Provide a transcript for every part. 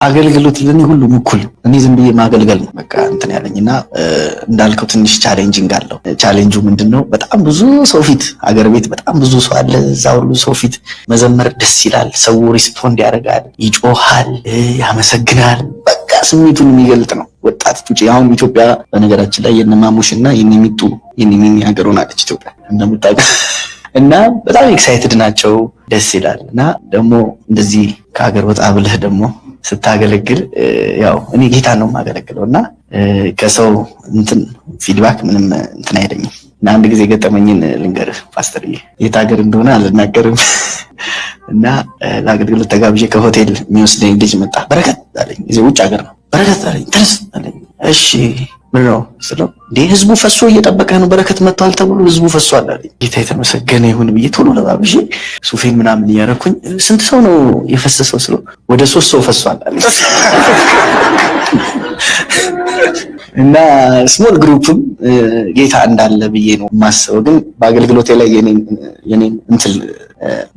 አገልግሎት ለኔ ሁሉም እኩል እኔ ዝም ብዬ ማገልገል ነው በቃ እንትን ያለኝና እንዳልከው ትንሽ ቻሌንጂንግ አለው። ቻሌንጁ ምንድነው? በጣም ብዙ ሰው ፊት አገር ቤት በጣም ብዙ ሰው አለ። እዛ ሁሉ ሰው ፊት መዘመር ደስ ይላል። ሰው ሪስፖንድ ያደርጋል፣ ይጮሃል፣ ያመሰግናል። በቃ ስሜቱን የሚገልጥ ነው። ወጣት ጡጪ አሁን ኢትዮጵያ በነገራችን ላይ የነማሙሽና የነሚጡ የነሚኒ ሀገር ሆናለች ኢትዮጵያ እንደምታውቀው እና በጣም ኤክሳይትድ ናቸው። ደስ ይላል። እና ደግሞ እንደዚህ ከሀገር ወጣ ብለህ ደግሞ ስታገለግል ያው እኔ ጌታ ነው የማገለግለው እና ከሰው እንትን ፊድባክ ምንም እንትን አይደኝም። እና አንድ ጊዜ ገጠመኝን ልንገርህ ፓስተርዬ፣ የት ሀገር እንደሆነ አልናገርም። እና ለአገልግሎት ተጋብዤ ከሆቴል የሚወስደኝ ልጅ መጣ። በረከት አለኝ። እዚህ ውጭ ሀገር ነው። በረከት አለኝ። ተነስ አለኝ። እሺ ምን ነው ስለው፣ እንዴ ህዝቡ ፈሶ እየጠበቀ ነው፣ በረከት መጥቷል ተብሎ ህዝቡ ፈሷል አለኝ። ጌታ የተመሰገነ ይሁን ብዬ ቶሎ ለባብሼ ሱፌን ምናምን እያረኩኝ ስንት ሰው ነው የፈሰሰው ስለው፣ ወደ 3 ሰው ፈሷል አለኝ። እና ስሞል ግሩፕም ጌታ እንዳለ ብዬ ነው የማስበው። ግን በአገልግሎቴ ላይ የኔን እንትን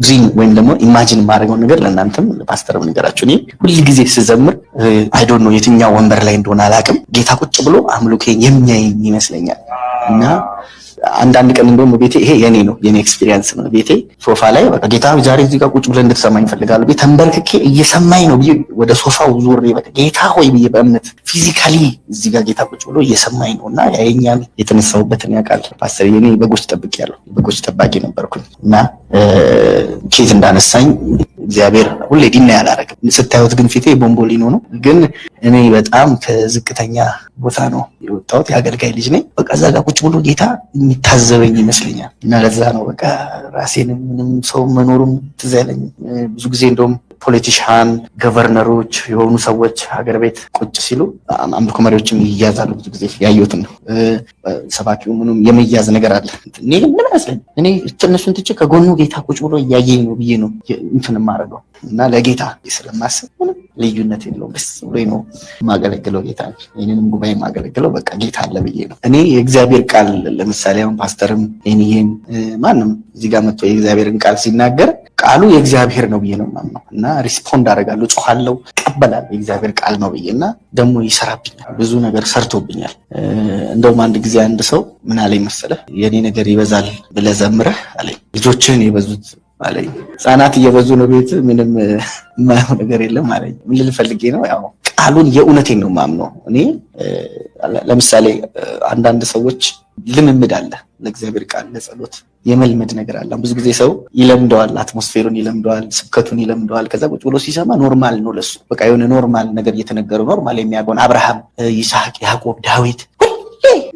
ድሪም ወይም ደግሞ ኢማጂን የማደርገው ነገር ለእናንተም ፓስተርም ንገራችሁ። እኔ ሁልጊዜ ስዘምር አይ ዶንት ኖ የትኛው ወንበር ላይ እንደሆነ አላውቅም፣ ጌታ ቁጭ ብሎ አምልኮዬን የሚያየኝ ይመስለኛል። እና አንዳንድ ቀን እንደውም ቤቴ ይሄ የኔ ኤክስፒሪየንስ ነው። ቤቴ ሶፋ ላይ በቃ ጌታ ዛሬ እዚህ ጋር ቁጭ ብለህ እንድትሰማኝ እፈልጋለሁ ብዬ ተንበርክኬ እየሰማኝ ነው ብዬ ወደ ሶፋው ዞሬ በቃ ጌታ ሆይ ብዬ በእምነት ፊዚካሊ እዚህ ጋር ጌታ ቁጭ ብሎ እየሰማኝ ነው። እና ያየኛል፣ የተነሳሁበትን ያውቃል። ፓስተር የኔ በጎች ጠብቄያለሁ፣ በጎች ጠባቂ ነበርኩኝ። እና ኬት እንዳነሳኝ እግዚአብሔር ሁሌ ዲና ያላረግም። ስታዩት ግን ፊቴ ቦምቦሊኖ ነው። ግን እኔ በጣም ከዝቅተኛ ቦታ ነው የወጣሁት። የአገልጋይ ልጅ ነኝ። በቃ እዛ ጋር ቁጭ ብሎ ጌታ የሚታዘበኝ ይመስለኛል። እና ለዛ ነው በቃ ራሴንም ምንም ሰው መኖሩም ትዝ ያለኝ። ብዙ ጊዜ እንደውም ፖለቲሻን ገቨርነሮች የሆኑ ሰዎች ሀገር ቤት ቁጭ ሲሉ አምልኮ መሪዎችም ይያዛሉ። ብዙ ጊዜ ያየሁትን ነው። ሰባኪው ምንም የመያዝ ነገር አለ። እኔ ምን መስለኝ እኔ እነሱን ትቼ ከጎኑ ጌታ ቁጭ ብሎ እያየኝ ነው ብዬ ነው እንትን የማደርገው። እና ለጌታ ስለማስብ ምንም ልዩነት የለውም። ደስ ብሎኝ ነው የማገለግለው ጌታ። ይህንንም ጉባኤ የማገለግለው በቃ ጌታ አለ ብዬ ነው። እኔ የእግዚአብሔር ቃል ለምሳሌ አሁን ፓስተርም ይሄን ማንም እዚህ ጋር መጥቶ የእግዚአብሔርን ቃል ሲናገር ቃሉ የእግዚአብሔር ነው ብዬ ነው የማምነው። እና ሪስፖንድ አደርጋለሁ፣ ጮኻለሁ፣ እቀበላለሁ። የእግዚአብሔር ቃል ነው ብዬ እና ደግሞ ይሰራብኛል፣ ብዙ ነገር ሰርቶብኛል። እንደውም አንድ ጊዜ አንድ ሰው ምን አለኝ መሰለህ፣ የኔ ነገር ይበዛል ብለህ ዘምረህ አለኝ። ልጆችህን የበዙት አለኝ። ህጻናት እየበዙ ነው ቤት፣ ምንም የማየው ነገር የለም አለኝ። ምን ልል ፈልጌ ነው? ያው ቃሉን የእውነቴን ነው የማምነው። እኔ ለምሳሌ አንዳንድ ሰዎች ልምምድ አለ ለእግዚአብሔር ቃል ለጸሎት የመልመድ ነገር አለ። ብዙ ጊዜ ሰው ይለምደዋል፣ አትሞስፌሩን ይለምደዋል፣ ስብከቱን ይለምደዋል። ከዛ ቁጭ ብሎ ሲሰማ ኖርማል ነው ለሱ። በቃ የሆነ ኖርማል ነገር እየተነገረው ኖርማል የሚያውቀውን አብርሃም፣ ይስሐቅ፣ ያዕቆብ፣ ዳዊት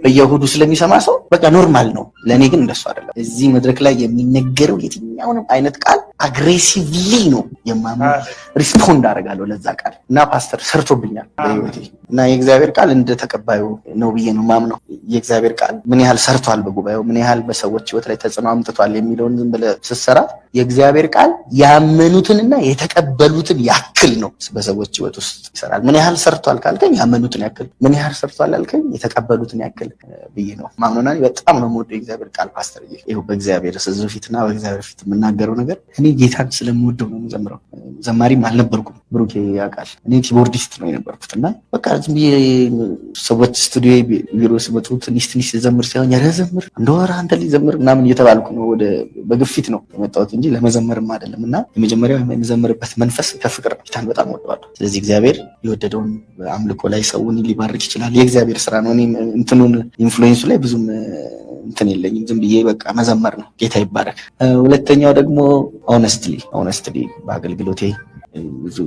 በየእሁዱ ስለሚሰማ ሰው በቃ ኖርማል ነው። ለእኔ ግን እንደሱ አይደለም። እዚህ መድረክ ላይ የሚነገረው የትኛውንም አይነት ቃል አግሬሲቭሊ ነው የማምነው። ሪስፖንድ አደርጋለሁ ለዛ ቃል እና ፓስተር ሰርቶብኛል በህይወቴ። እና የእግዚአብሔር ቃል እንደ ተቀባዩ ነው ብዬ ነው የማምነው። የእግዚአብሔር ቃል ምን ያህል ሰርቷል በጉባኤው፣ ምን ያህል በሰዎች ህይወት ላይ ተጽዕኖ አምጥቷል የሚለውን ዝም ብለህ ስትሰራ የእግዚአብሔር ቃል ያመኑትንና የተቀበሉትን ያክል ነው በሰዎች ህይወት ውስጥ ይሰራል። ምን ያህል ሰርቷል ካልከኝ ያመኑትን ያክል፣ ምን ያህል ሰርቷል ያልከኝ የተቀበሉትን ያክል ብዬ ነው ማምነውና በጣም ነው የምወደው የእግዚአብሔር ቃል ፓስተር። ይሄው በእግዚአብሔር ሕዝብ ፊትና በእግዚአብሔር ፊት የምናገረው ነገር እኔ ጌታን ስለምወደው ነው የምዘምረው። ዘማሪም አልነበርኩም፣ ብሩኬ ያውቃል። እኔ ኪቦርዲስት ነው የነበርኩት እና በቃ ዝም ብዬ ሰዎች ስቱዲዮ ቢሮ ሲመጡ ትንሽ ዘምር ሳይሆን ኧረ ዘምር እንደወራ አንተ ሊዘምር ምናምን እየተባልኩ ነው። በግፊት ነው የመጣሁት እንጂ ለመዘመርም አይደለም። እና የመጀመሪያው የምዘምርበት መንፈስ ከፍቅር ነው። ጌታን በጣም ወደዋለሁ። ስለዚህ እግዚአብሔር የወደደውን አምልኮ ላይ ሰውን ሊባርክ ይችላል። የእግዚአብሔር ስራ ነው። እኔ እንትኑን ኢንፍሉዌንሱ ላይ ብዙም እንትን የለኝም። ዝም ብዬ በቃ መዘመር ነው። ጌታ ይባረክ። ሁለተኛው ደግሞ ኦነስትሊ በአገልግሎቴ ብዙ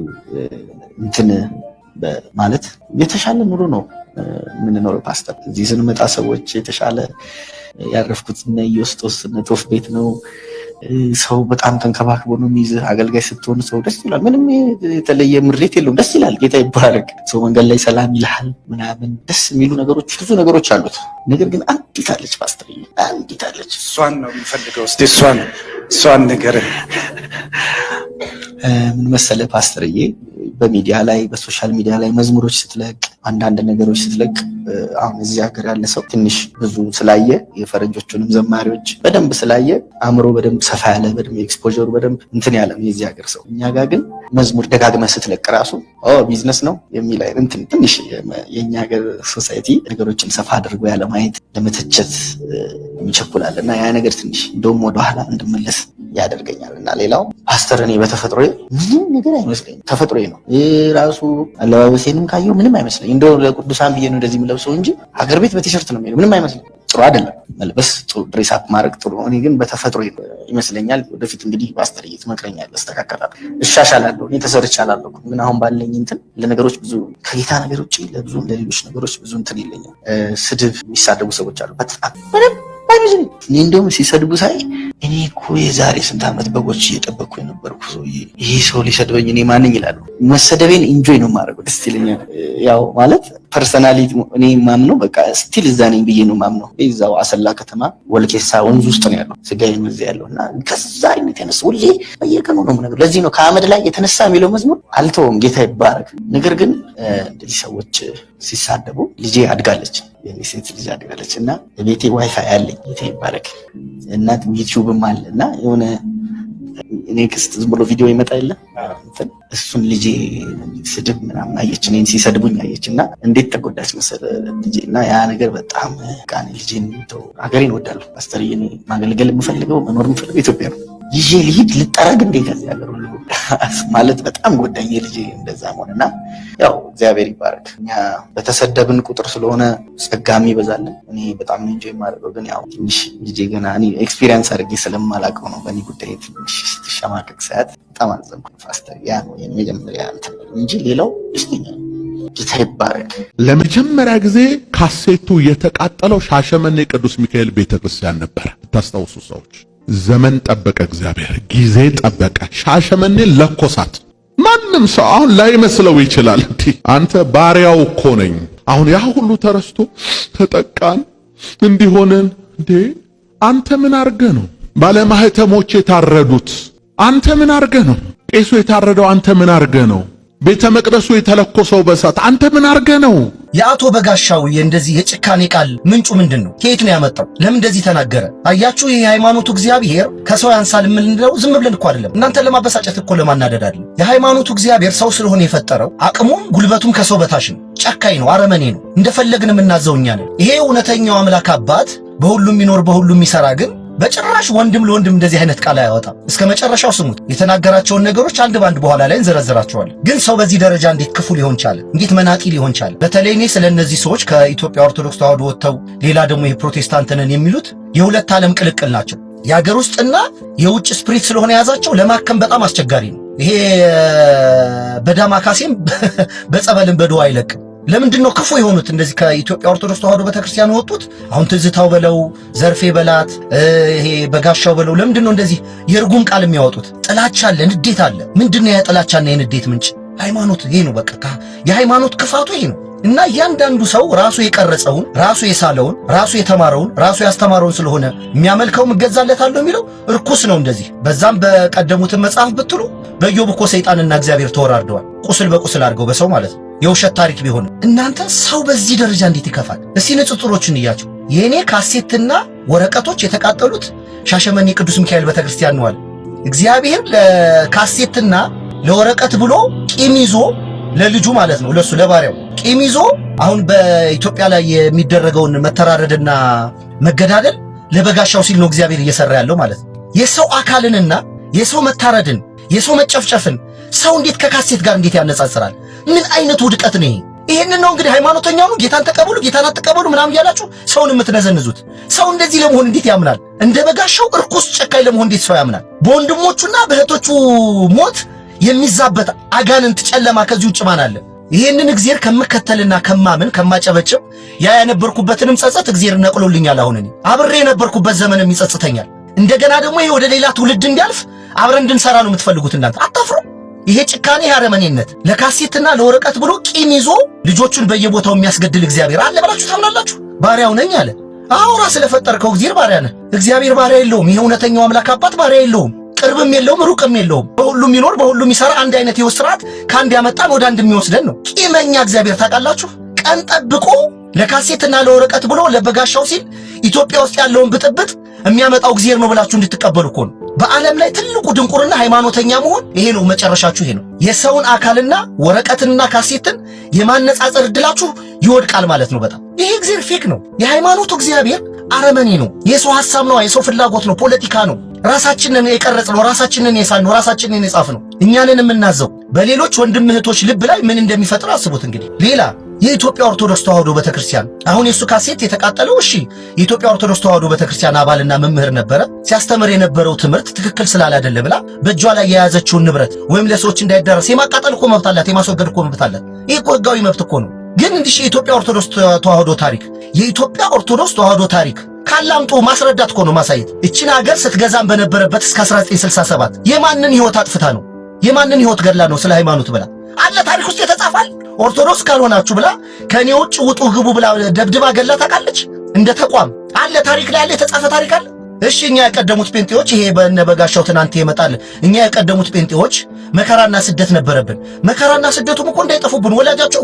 እንትን ማለት የተሻለ ኑሮ ነው የምንኖረው ፓስተር። እዚህ ስንመጣ ሰዎች የተሻለ ያረፍኩት እና ኢዮስጦስ ጦፍ ቤት ነው። ሰው በጣም ተንከባክቦ ነው የሚይዝህ። አገልጋይ ስትሆን ሰው ደስ ይላል። ምንም የተለየ ምሬት የለውም። ደስ ይላል። ጌታ ይባረክ። ሰው መንገድ ላይ ሰላም ይልሃል ምናምን ደስ የሚሉ ነገሮች ብዙ ነገሮች አሉት። ነገር ግን አንዲት አለች ፓስተር፣ አንዲት አለች። እሷን ነው የምፈልገው። እስቲ እሷን ነገር ምን መሰለህ ፓስተርዬ፣ በሚዲያ ላይ በሶሻል ሚዲያ ላይ መዝሙሮች ስትለቅ አንዳንድ ነገሮች ስትለቅ አሁን እዚህ ሀገር ያለ ሰው ትንሽ ብዙ ስላየ የፈረንጆቹንም ዘማሪዎች በደንብ ስላየ አእምሮ በደንብ ሰፋ ያለ በደንብ ኤክስፖዠሩ በደንብ እንትን ያለ ነው የዚህ ሀገር ሰው። እኛ ጋር ግን መዝሙር ደጋግመህ ስትለቅ ራሱ ቢዝነስ ነው የሚል አይነት ትንሽ የእኛ ሀገር ሶሳይቲ ነገሮችን ሰፋ አድርጎ ያለ ማየት ለመተቸት ይቸኩላል እና ያ ነገር ትንሽ እንደውም ወደኋላ እንድመለስ ያደርገኛል። እና ሌላው ፓስተር እኔ በተፈጥሮዬ ምንም ነገር አይመስለኝም። ተፈጥሮዬ ነው ራሱ አለባበሴንም ካየው ምንም አይመስለኝም። እንደው ለቅዱሳን ብዬ ነው እንደዚህ የምለብሰው እንጂ ሀገር ቤት በቲሸርት ነው የሚሄደው። ምንም አይመስለኝም። ጥሩ አይደለም መልበስ፣ ጥሩ ድሬስ አፕ ማድረግ ጥሩ ነው። እኔ ግን በተፈጥሮዬ ይመስለኛል። ወደፊት እንግዲህ ፓስተር ትመክረኛለህ፣ አስተካክላለሁ፣ እሻሻላለሁ። እኔ ተሰርቻለሁ። ግን አሁን ባለኝ እንትን ለነገሮች ብዙ ከጌታ ነገር ውጪ ለብዙ ለሌሎች ነገሮች ብዙ እንትን የለኝም። ስድብ የሚሳደቡ ሰዎች አሉ በጣም አይመስልኝ። እኔ እንደውም ሲሰድቡ ሳይ እኔ እኮ የዛሬ ስንት ዓመት በጎች እየጠበቅኩ የነበርኩ ሰውዬ ይሄ ሰው ሊሰድበኝ እኔ ማንኝ ይላሉ። መሰደቤን ኢንጆይ ነው የማደርገው፣ ደስ ይለኛል። ያው ማለት ፐርሰናሊቲ እኔ ማምነው በቃ ስቲል እዛ ነኝ ብዬ ነው ማምነው። እዛው አሰላ ከተማ ወልኬሳ ወንዝ ውስጥ ነው ያለው ስጋዬ መዝ ያለው እና ከዛ አይነት የተነሳ ሁሌ በየቀኑ ነው የምነግረው። ለዚህ ነው ከአመድ ላይ የተነሳ የሚለው መዝሙር አልተውም። ጌታ ይባረክ። ነገር ግን እንደዚህ ሰዎች ሲሳደቡ ልጄ አድጋለች፣ የኔ ሴት ልጅ አድጋለች እና ቤቴ ዋይፋይ አለኝ። ጌታ ይባረክ። እናት ዩቲዩብም አለ እና የሆነ እኔ ክስት ዝም ብሎ ቪዲዮ ይመጣ የለ እሱን ልጄ ስድብ ምናምን አየች፣ እኔን ሲሰድቡኝ አየች እና እንዴት ተጎዳች መሰለህ ልጄ። እና ያ ነገር በጣም ቃኔ ልጄን ተው፣ ሀገሬን እወዳለሁ ፓስተር። እኔ ማገልገል የምፈልገው መኖር የምፈልገው ኢትዮጵያ ነው። ይዤ ልሂድ ልጠረግ እንዴ ከዚህ ሀገር ሁሉ ማለት በጣም ጎዳኝ ልጄ እንደዛ ሆነና ያው እግዚአብሔር ይባረክ። እኛ በተሰደብን ቁጥር ስለሆነ ጸጋም ይበዛልን። እኔ በጣም እንጂ የማደርገው ግን ያው ትንሽ ልጄ ገና እኔ ኤክስፒሪየንስ አድርጌ ስለማላውቀው ነው በእኔ ጉዳይ ትንሽ ስትሸማቀቅ ሰዓት በጣም አዘንኩ። ፓስተር ያ ነው የመጀመሪያ እንትን እንጂ ሌላው ደስተኛ ነው። ጌታ ይባረክ። ለመጀመሪያ ጊዜ ካሴቱ የተቃጠለው ሻሸመኔ ቅዱስ ሚካኤል ቤተክርስቲያን ነበር። ታስታውሱ ሰዎች፣ ዘመን ጠበቀ፣ እግዚአብሔር ጊዜ ጠበቀ፣ ሻሸመኔ ለኮሳት። ማንም ሰው አሁን ላይመስለው ይችላል። አንተ ባሪያው እኮ ነኝ። አሁን ያ ሁሉ ተረስቶ ተጠቃን እንዲሆነን እንዴ አንተ ምን አርገ ነው? ባለማህተሞች የታረዱት አንተ ምን አርገ ነው? ቄሱ የታረደው አንተ ምን አርገ ነው? ቤተ መቅደሱ የተለኮሰው በሳት አንተ ምን አርገ ነው? የአቶ በጋሻው እንደዚህ የጭካኔ ቃል ምንጩ ምንድነው? ከየት ነው ያመጣው? ለምን እንደዚህ ተናገረ? አያችሁ፣ ይሄ የሃይማኖቱ እግዚአብሔር ከሰው ያንሳል የምንለው ዝም ብለን እኮ አይደለም። እናንተ ለማበሳጨት እኮ ለማናደድ አይደለም። የሃይማኖቱ እግዚአብሔር ሰው ስለሆነ የፈጠረው አቅሙም ጉልበቱም ከሰው በታች ነው። ጨካኝ ነው፣ አረመኔ ነው። እንደፈለግን የምናዘው እኛ ነን። ይሄ እውነተኛው አምላክ አባት በሁሉም የሚኖር በሁሉም የሚሰራ ግን በጭራሽ ወንድም ለወንድም እንደዚህ አይነት ቃል አያወጣም። እስከ መጨረሻው ስሙት። የተናገራቸውን ነገሮች አንድ ባንድ በኋላ ላይ እንዘረዝራቸዋለን። ግን ሰው በዚህ ደረጃ እንዴት ክፉ ሊሆን ቻለ? እንዴት መናጢ ሊሆን ቻለ? በተለይ እኔ ስለ እነዚህ ሰዎች ከኢትዮጵያ ኦርቶዶክስ ተዋሕዶ ወጥተው ሌላ ደግሞ የፕሮቴስታንት ነን የሚሉት የሁለት ዓለም ቅልቅል ናቸው። የሀገር ውስጥና የውጭ ስፕሪት ስለሆነ የያዛቸው ለማከም በጣም አስቸጋሪ ነው። ይሄ በዳማካሴም በጸበልም በድዋ አይለቅም። ለምንድን ነው ክፉ የሆኑት እንደዚህ ከኢትዮጵያ ኦርቶዶክስ ተዋሕዶ ቤተክርስቲያን ወጡት? አሁን ትዝታው በለው ዘርፌ በላት ይሄ በጋሻው በለው ለምንድን ነው እንደዚህ የርጉም ቃል የሚያወጡት? ጥላቻ አለ፣ ንዴት አለ። ምንድነው ያ ጥላቻና የንዴት ምንጭ? ሃይማኖት ይሄ ነው። በቃ የሃይማኖት ክፋቱ ይሄ ነው። እና እያንዳንዱ ሰው ራሱ የቀረጸውን ራሱ የሳለውን ራሱ የተማረውን ራሱ ያስተማረውን ስለሆነ የሚያመልከው እገዛለታለሁ የሚለው ርኩስ ነው። እንደዚህ በዛም በቀደሙትን መጽሐፍ ብትሉ በኢዮብ እኮ ሰይጣንና እግዚአብሔር ተወራርደዋል። ቁስል በቁስል አድርገው በሰው ማለት ነው። የውሸት ታሪክ ቢሆንም እናንተ ሰው በዚህ ደረጃ እንዴት ይከፋል? እስቲ ንጽጽሮችን እያቸው። የእኔ ካሴትና ወረቀቶች የተቃጠሉት ሻሸመኔ ቅዱስ ሚካኤል ቤተክርስቲያን ነው አለ እግዚአብሔር። ለካሴትና ለወረቀት ብሎ ቂም ይዞ ለልጁ ማለት ነው ለሱ ለባሪያው ቂም ይዞ አሁን በኢትዮጵያ ላይ የሚደረገውን መተራረድና መገዳደል ለበጋሻው ሲል ነው እግዚአብሔር እየሰራ ያለው ማለት ነው። የሰው አካልንና የሰው መታረድን የሰው መጨፍጨፍን ሰው እንዴት ከካሴት ጋር እንዴት ያነጻጽራል? ምን አይነት ውድቀት ነው ይሄ? ይሄንን ነው እንግዲህ ሃይማኖተኛው ነው ጌታን ተቀበሉ ጌታን አትቀበሉ ምናምን እያላችሁ ሰውን የምትነዘንዙት። ሰው እንደዚህ ለመሆን እንዴት ያምናል? እንደ በጋሻው እርኩስ ጨካኝ ለመሆን እንዴት ሰው ያምናል? በወንድሞቹና በእህቶቹ ሞት የሚዛበት አጋንንት ጨለማ ከዚህ ውጭ ማን አለ? ይሄንን እግዚአብሔር ከመከተልና ከማመን ከማጨበጭብ ያ የነበርኩበትንም ጸጸት እግዚአብሔር ነቅሎልኛል። አሁን እኔ አብሬ የነበርኩበት ዘመንም ይጸጽተኛል። እንደገና ደግሞ ይሄ ወደ ሌላ ትውልድ እንዲያልፍ አብረን እንድንሰራ ነው የምትፈልጉት እናንተ። አታፍሩ? ይሄ ጭካኔ አረመኔነት ለካሴትና ለወረቀት ብሎ ቂም ይዞ ልጆቹን በየቦታው የሚያስገድል እግዚአብሔር አለ ብላችሁ ታምናላችሁ? ባሪያው ነኝ አለ። አውራ ስለፈጠርከው እግዚአብሔር ባሪያ ነህ። እግዚአብሔር ባሪያ የለውም። ይሄ እውነተኛው አምላክ አባት ባሪያ የለውም። ቅርብም የለውም ሩቅም የለውም። በሁሉም ይኖር በሁሉም ይሰራ አንድ አይነት የውስጥ ስርዓት ከአንድ ያመጣን ወደ አንድ የሚወስደን ነው። ቂመኛ እግዚአብሔር ታውቃላችሁ። ቀን ጠብቆ ለካሴትና ለወረቀት ብሎ ለበጋሻው ሲል ኢትዮጵያ ውስጥ ያለውን ብጥብጥ የሚያመጣው እግዚአብሔር ነው ብላችሁ እንድትቀበሉ እኮ ነው። በዓለም ላይ ትልቁ ድንቁርና ሃይማኖተኛ መሆን ይሄ ነው። መጨረሻችሁ ይሄ ነው። የሰውን አካልና ወረቀትንና ካሴትን የማነጻጸር እድላችሁ ይወድቃል ማለት ነው። በጣም ይሄ እግዚአብሔር ፌክ ነው። የሃይማኖቱ እግዚአብሔር አረመኔ ነው። የሰው ሐሳብ ነው፣ የሰው ፍላጎት ነው፣ ፖለቲካ ነው። ራሳችንን የቀረጽ ነው፣ ራሳችንን የሳል ነው፣ ራሳችንን የጻፍ ነው። እኛንን የምናዘው በሌሎች ወንድም እህቶች ልብ ላይ ምን እንደሚፈጥር አስቡት። እንግዲህ ሌላ የኢትዮጵያ ኦርቶዶክስ ተዋሕዶ ቤተክርስቲያን አሁን የሱ ካሴት የተቃጠለው እሺ፣ የኢትዮጵያ ኦርቶዶክስ ተዋሕዶ ቤተክርስቲያን አባልና መምህር ነበረ። ሲያስተምር የነበረው ትምህርት ትክክል ስላላደለ ብላ በእጇ ላይ የያዘችውን ንብረት ወይም ለሰዎች እንዳይደረስ የማቃጠል እኮ መብት አላት፣ የማስወገድ እኮ መብት አላት። ይሄ እኮ ህጋዊ መብት እኮ ነው። ግን እንዲህ የኢትዮጵያ ኦርቶዶክስ ተዋሕዶ ታሪክ የኢትዮጵያ ኦርቶዶክስ ተዋሕዶ ታሪክ ካላምጡ ማስረዳት እኮ ነው ማሳየት። እቺን ሀገር ስትገዛም በነበረበት እስከ 1967 የማንን ህይወት አጥፍታ ነው? የማንን ህይወት ገድላ ነው? ስለ ሃይማኖት ብላ አለ ታሪክ ውስጥ የተጻፋል። ኦርቶዶክስ ካልሆናችሁ ብላ ከኔ ውጭ ውጡ ግቡ ብላ ደብድባ ገድላ ታውቃለች። እንደ ተቋም አለ ታሪክ ላይ አለ የተጻፈ ታሪክ አለ። እሺ እኛ የቀደሙት ጴንጤዎች ይሄ በነበጋሻው ትናንት ይመጣል። እኛ የቀደሙት ጴንጤዎች መከራና ስደት ነበረብን። መከራና ስደቱም እኮ እንዳይጠፉብን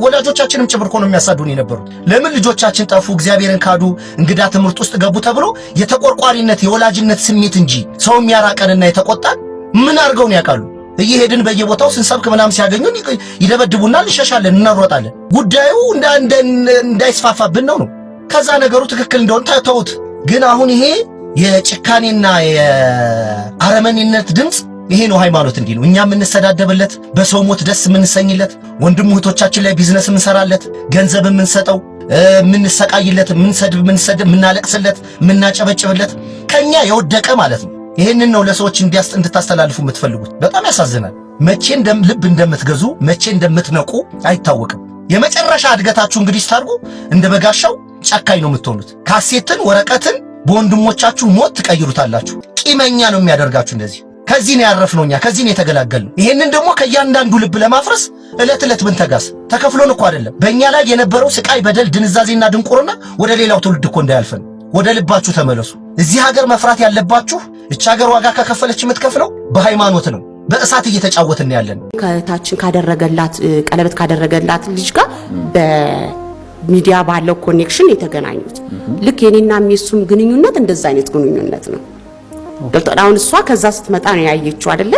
ወላጆቻችንም ጭምር እኮ ነው የሚያሳዱን የነበሩት። ለምን ልጆቻችን ጠፉ፣ እግዚአብሔርን ካዱ፣ እንግዳ ትምህርት ውስጥ ገቡ ተብሎ የተቆርቋሪነት የወላጅነት ስሜት እንጂ ሰው የሚያራቀንና የተቆጣን ምን አድርገው ነው ያውቃሉ? እየሄድን በየቦታው ስንሰብክ ምናምን ሲያገኙን ይደበድቡና እንሸሻለን፣ እናሮጣለን። ጉዳዩ እንዳይስፋፋብን ነው። ከዛ ነገሩ ትክክል እንደሆነ ተውት። ግን አሁን ይሄ የጭካኔና የአረመኔነት ድምፅ ይሄ ነው። ሃይማኖት እንዲህ ነው። እኛ የምንሰዳደብለት፣ በሰው ሞት ደስ የምንሰኝለት፣ ወንድም እህቶቻችን ላይ ቢዝነስ የምንሰራለት፣ ገንዘብ የምንሰጠው፣ የምንሰቃይለት፣ የምንሰድብ፣ የምናለቅስለት፣ የምናጨበጭብለት ከኛ የወደቀ ማለት ነው። ይሄንን ነው ለሰዎች እንድታስተላልፉ የምትፈልጉት። በጣም ያሳዝናል። መቼ ልብ እንደምትገዙ መቼ እንደምትነቁ አይታወቅም። የመጨረሻ እድገታችሁ እንግዲህ ስታርጉ እንደ በጋሻው ጨካኝ ነው የምትሆኑት። ካሴትን ወረቀትን በወንድሞቻችሁ ሞት ትቀይሩታላችሁ። ቂመኛ ነው የሚያደርጋችሁ። እንደዚህ ከዚህ ነው ያረፍነው እኛ፣ ከዚህ ነው የተገላገልነው። ይሄንን ደግሞ ከእያንዳንዱ ልብ ለማፍረስ ዕለት ብንተጋስ ተከፍሎን እኮ አይደለም። በእኛ ላይ የነበረው ስቃይ፣ በደል፣ ድንዛዜና ድንቁርና ወደ ሌላው ትውልድ እኮ እንዳያልፈን። ወደ ልባችሁ ተመለሱ። እዚህ ሀገር መፍራት ያለባችሁ እቺ ሀገር ዋጋ ከከፈለች የምትከፍለው በሃይማኖት ነው። በእሳት እየተጫወትን ያለን ከታችን ካደረገላት ቀለበት ካደረገላት ልጅ ጋር በሚዲያ ባለው ኮኔክሽን የተገናኙት ልክ የኔና የሱም ግንኙነት እንደዛ አይነት ግንኙነት ነው። ዶክተር አሁን እሷ ከዛ ስትመጣ ነው ያየችው አይደለ?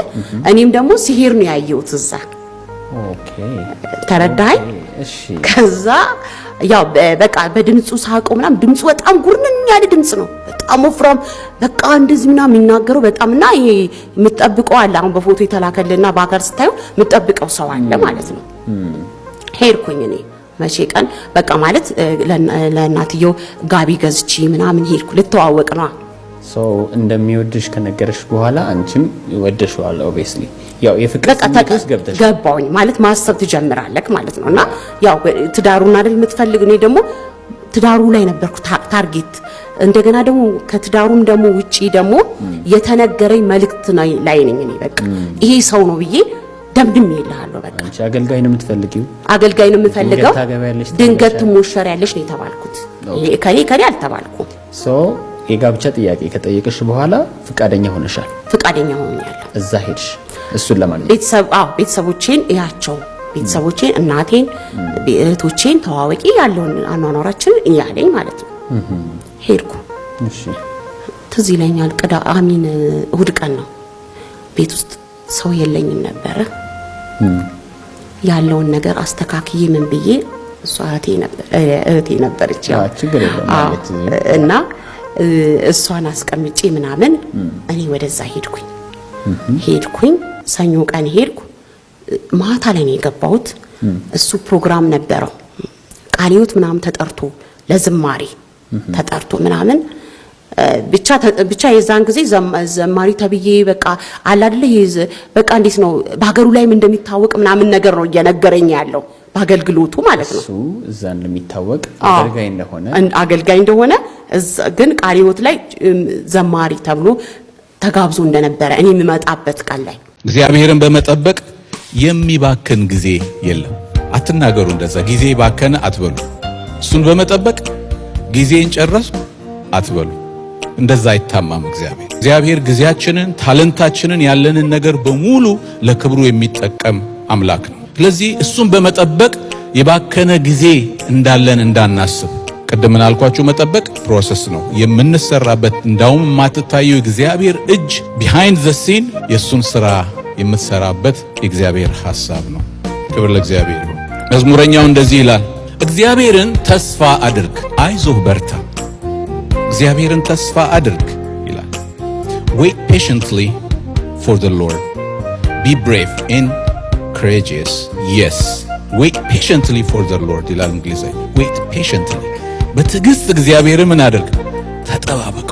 እኔም ደግሞ ሲሄር ነው ያየሁት እዛ። ኦኬ ተረዳኸኝ? እሺ ከዛ ያው በቃ በድምጹ ሳቆ ምናምን ድምጹ በጣም ጉርነኛ ያለ ድምጽ ነው። በጣም ወፍራም በቃ እንደዚህ ምናምን የሚናገረው በጣምና ይሄ የምትጠብቀው አለ። አሁን በፎቶ የተላከልና በአካል ስታዩ የምትጠብቀው ሰው አለ ማለት ነው። ሄድኩኝ እኔ መቼ ቀን በቃ ማለት ለእናትየው ጋቢ ገዝቼ ምናምን ሄድኩ። ልተዋወቅ ነው ሰው እንደሚወድሽ ከነገረሽ በኋላ አንቺም ወደሽዋል። ኦብቪስሊ ያው የፍቅር ስሜት ገብተሽ ገባውኝ ማለት ማሰብ ትጀምራለህ ማለት ነውና ያው ትዳሩን አይደል የምትፈልግ። እኔ ደግሞ ትዳሩ ላይ ነበርኩ ታርጌት። እንደገና ደግሞ ከትዳሩም ደግሞ ውጪ ደግሞ የተነገረኝ መልእክት ላይ ነኝ እኔ። በቃ ይሄ ሰው ነው ብዬ ደምድም ይልሃለሁ። በቃ አንቺ አገልጋይ ነው የምትፈልጊው? አገልጋይ ነው የምፈልገው። ድንገት ትሞሸሪያለሽ ነው የተባልኩት። ይሄ ከኔ አልተባልኩም። የጋብቻ ጥያቄ ከጠየቀሽ በኋላ ፍቃደኛ ሆነሻል? ፍቃደኛ ሆኛለሁ። እዛ ሄድሽ እሱን ለማለት ቤተሰቦቼን እያቸው ቤተሰቦቼን፣ እናቴን፣ እህቶቼን ተዋወቂ ያለውን አኗኗራችን እያለኝ ማለት ነው። ሄድኩ። እሺ ትዝ ይለኛል እሑድ ቀን ነው። ቤት ውስጥ ሰው የለኝም ነበረ። ያለውን ነገር አስተካክዬ ምን ብዬ እሷ እህቴ ነበረች ያው ችግር የለም ማለት እና እሷን አስቀምጬ ምናምን እኔ ወደዛ ሄድኩኝ። ሰኞ ቀን ሄድኩ። ማታ ላይ ነው የገባሁት። እሱ ፕሮግራም ነበረው ቃልዮት ምናምን ተጠርቶ ለዝማሬ ተጠርቶ ምናምን ብቻ የዛን ጊዜ ዘማሪ ተብዬ በቃ አለ አይደል በቃ እንዴት ነው በሀገሩ ላይም እንደሚታወቅ ምናምን ነገር ነው እየነገረኝ ያለው በአገልግሎቱ ማለት ነው። እሱ እዛ እንደሚታወቅ አገልጋይ እንደሆነ ግን ቃልዮት ላይ ዘማሪ ተብሎ ተጋብዞ እንደነበረ እኔ የምመጣበት ቀን ላይ እግዚአብሔርን በመጠበቅ የሚባክን ጊዜ የለም። አትናገሩ እንደዛ ጊዜ ባከነ አትበሉ። እሱን በመጠበቅ ጊዜን ጨረስኩ አትበሉ። እንደዛ አይታማም እግዚአብሔር ጊዜያችንን፣ ታለንታችንን፣ ያለንን ነገር በሙሉ ለክብሩ የሚጠቀም አምላክ ነው። ስለዚህ እሱን በመጠበቅ የባከነ ጊዜ እንዳለን እንዳናስብ። ቅድም አልኳችሁ መጠበቅ ፕሮሰስ ነው የምንሰራበት። እንዳውም የማትታየው እግዚአብሔር እጅ ቢሃይንድ ዘ ሲን የሱን ስራ የምትሰራበት የእግዚአብሔር ሐሳብ ነው። ክብር ለእግዚአብሔር ይሁን። መዝሙረኛው እንደዚህ ይላል፣ እግዚአብሔርን ተስፋ አድርግ፣ አይዞህ በርታ። እግዚአብሔርን ተስፋ አድርግ ይላል። wait patiently for the Lord, be brave and courageous. yes wait patiently for the Lord ይላል እንግሊዘኛ። wait patiently በትዕግስት እግዚአብሔርን ምን አድርግ? ተጠባበቅ።